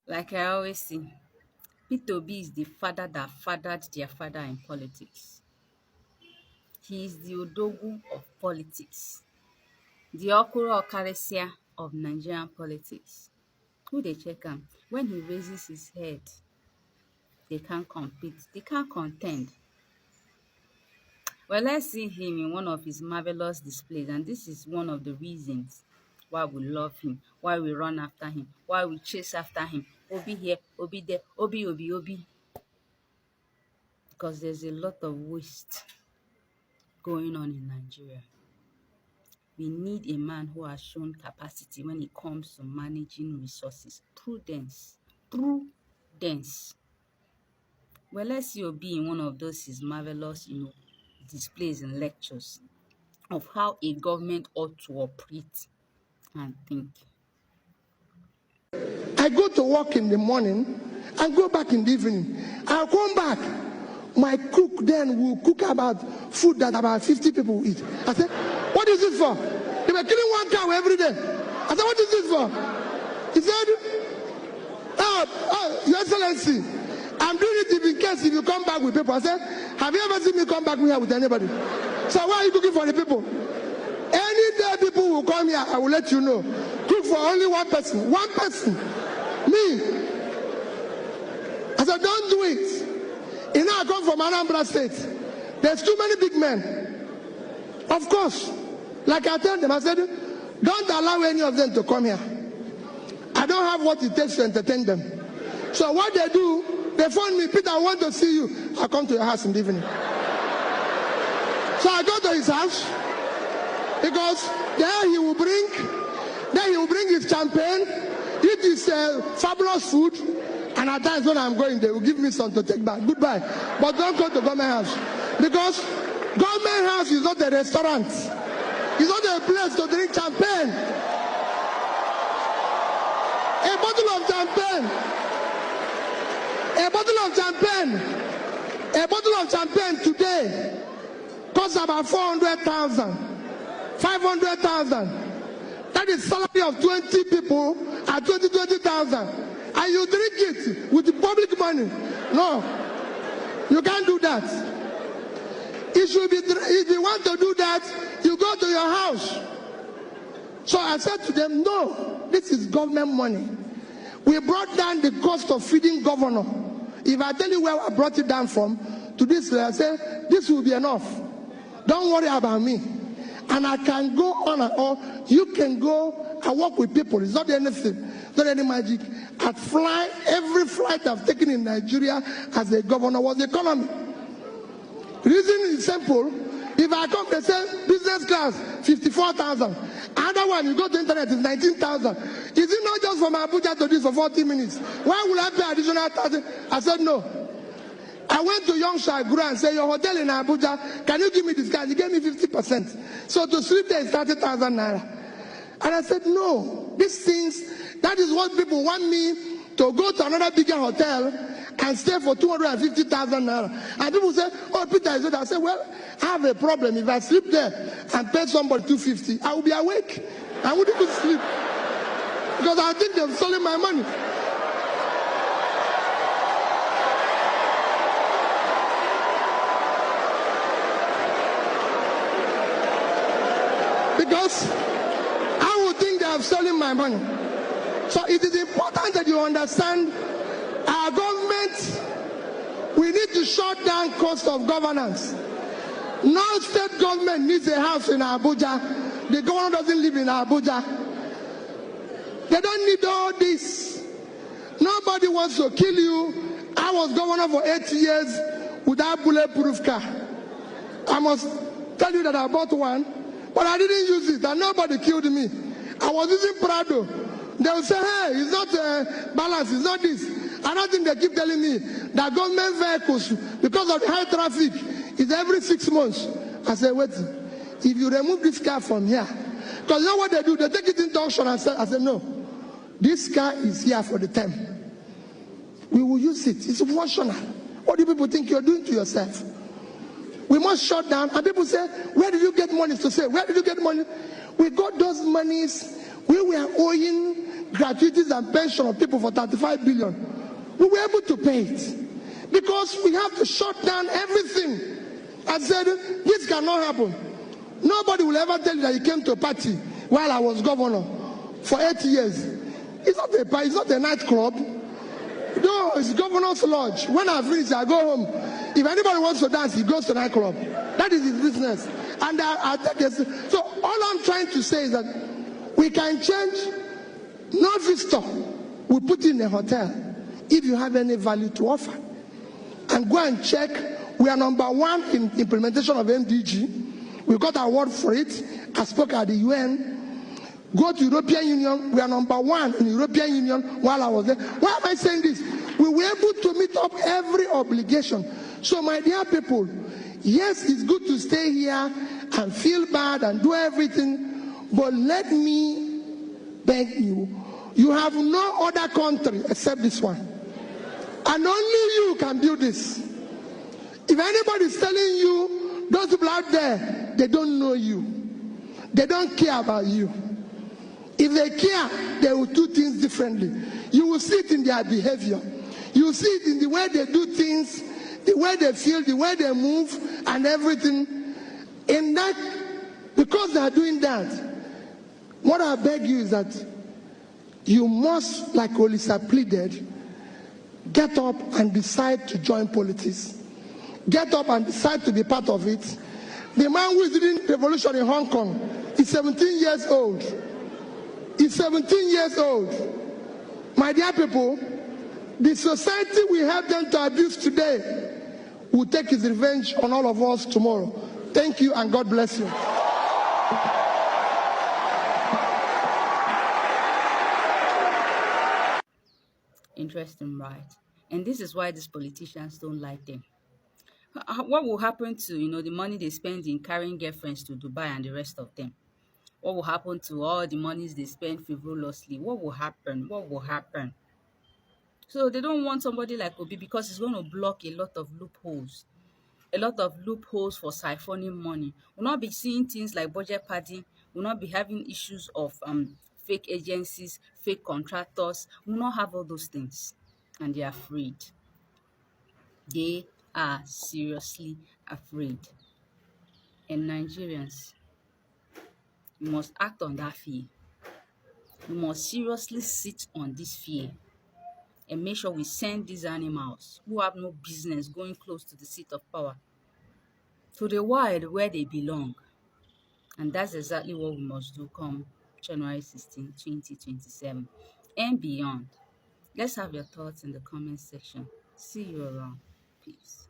Like I always say, P2B is the father that fathered their father in politics. He is the Odogwu of politics, the Okoro Okaresia of Nigerian politics. Who dey check am? When he raises his head, they can't compete, they can't contend. Well, let's see him in one of his marvelous displays, and this is one of the reasons why we love him, why we run after him, why we chase after him. Obi here, Obi there, Obi, Obi, Obi. Because there's a lot of waste going on in Nigeria. We need a man who has shown capacity when it comes to managing resources. Prudence. Prudence. Well, let's see Obi in one of those his marvelous, displays and lectures of how a government ought to operate and think. I go to work in the morning and go back in the evening. I'll come back. My cook then will cook about food that about 50 people will eat. I said, what is this for? They were killing one cow every day. I said, what is this for? He said, Your Excellency, I'm doing it in case if you come back with people. I said, have you ever seen me come back here with anybody? So why are you cooking for the people? Any day people will come here, I will let you know. Cook for only one person. One person. Me. I said, don't do it. You know, I come from Anambra State. There's too many big men. Of course. Like I tell them, I said, don't allow any of them to come here. I don't have what it takes to entertain them. So what they do, they phone me, Peter, I want to see you. I come to your house in the evening. So I go to his house, because there he will bring his champagne, eat his fabulous food, and at times when I'm going, they will give me some to take back. Goodbye. But don't go to government house, because government house is not a restaurant. It's not a place to drink champagne. A bottle of champagne. A bottle of champagne today costs about 400,000, 500,000. That is salary of 20 people at 20,000. And you drink it with the public money. No, you can't do that. It should be, if you want to do that, you go to your house. So I said to them, no, this is government money. We brought down the cost of feeding governor. If I tell you where I brought it down from, to this, I say, this will be enough. Don't worry about me. And I can go on and on. You can go and work with people. It's not anything, not any magic. Every flight I've taken in Nigeria as a governor was economy. Reason is simple. If I come, they say business class, 54,000. Another one, you go to internet, is 19,000. Is it not just from Abuja to this for 40 minutes? Why will I pay additional 1,000? I said no. I went to Young Shagura and said, your hotel in Abuja, can you give me this guy? He gave me 50%. So to sleep there is 30,000 naira. And I said, no, these things, that is what people want me to go to another bigger hotel and stay for 250,000 naira. And people say, oh, Peter is good. I said, well, I have a problem. If I sleep there and pay somebody 250, I will be awake. I wouldn't even sleep. Because I think they've stolen my money. Because I would think they have stolen my money. So it is important that you understand our government, we need to shut down cost of governance. No state government needs a house in Abuja. The governor doesn't live in Abuja. They don't need all this. Nobody wants to kill you. I was governor for 8 years without bulletproof car. I must tell you that I bought one, but I didn't use it, and nobody killed me. I was using Prado. They will say, hey, it's not balance, it's not this. Another thing they keep telling me, that government vehicles, because of the high traffic, is every 6 months. I said, wait, if you remove this car from here, because you know what they do? They take it into auction and say, I said, no, this car is here for the term. We will use it. It's functional. What do people think you're doing to yourself? We must shut down. And people say, where did you get money? To say, where did you get money? We got those monies. We were owing gratuities and pension of people for 35 billion. We were able to pay it because we have to shut down everything. I said, this cannot happen. Nobody will ever tell you that he came to a party while I was governor for 8 years. It's not a party, it's not a nightclub. No, it's governor's lodge. When I finish, I go home. If anybody wants to dance, he goes to nightclub. That is his business. And I take this. So all I'm trying to say is that we can change. No visitor we put in a hotel if you have any value to offer. And go and check. We are number 1 in implementation of MDG. We got an award for it. I spoke at the UN. Go to European Union. We are number 1 in European Union while I was there. Why am I saying this? We were able to meet up every obligation. So my dear people, yes, it's good to stay here and feel bad and do everything, but let me beg you, you have no other country except this one. And only you can do this. If anybody is telling you, those people out there, they don't know you. They don't care about you. If they care, they will do things differently. You will see it in their behavior. You will see it in the way they do things, the way they feel, the way they move, and everything. In that, because they are doing that, what I beg you is that you must, like Olisa pleaded, get up and decide to join politics. Get up and decide to be part of it. The man who is leading the revolution in Hong Kong is 17 years old. He's 17 years old. My dear people, the society we help them to abuse today will take its revenge on all of us tomorrow. Thank you and God bless you. Interesting, right? And this is why these politicians don't like them. What will happen to, the money they spend in carrying girlfriends to Dubai and the rest of them? What will happen to all the monies they spend frivolously? What will happen? What will happen? So they don't want somebody like Obi because it's going to block a lot of loopholes. A lot of loopholes for siphoning money. We'll not be seeing things like budget padding. We'll not be having issues of fake agencies, fake contractors. We'll not have all those things. And they're afraid. They are seriously afraid. And Nigerians, we must act on that fear. We must seriously sit on this fear and make sure we send these animals who have no business going close to the seat of power to the wild where they belong. And that's exactly what we must do come January 16, 2027 and beyond. Let's have your thoughts in the comment section. See you around. Peace.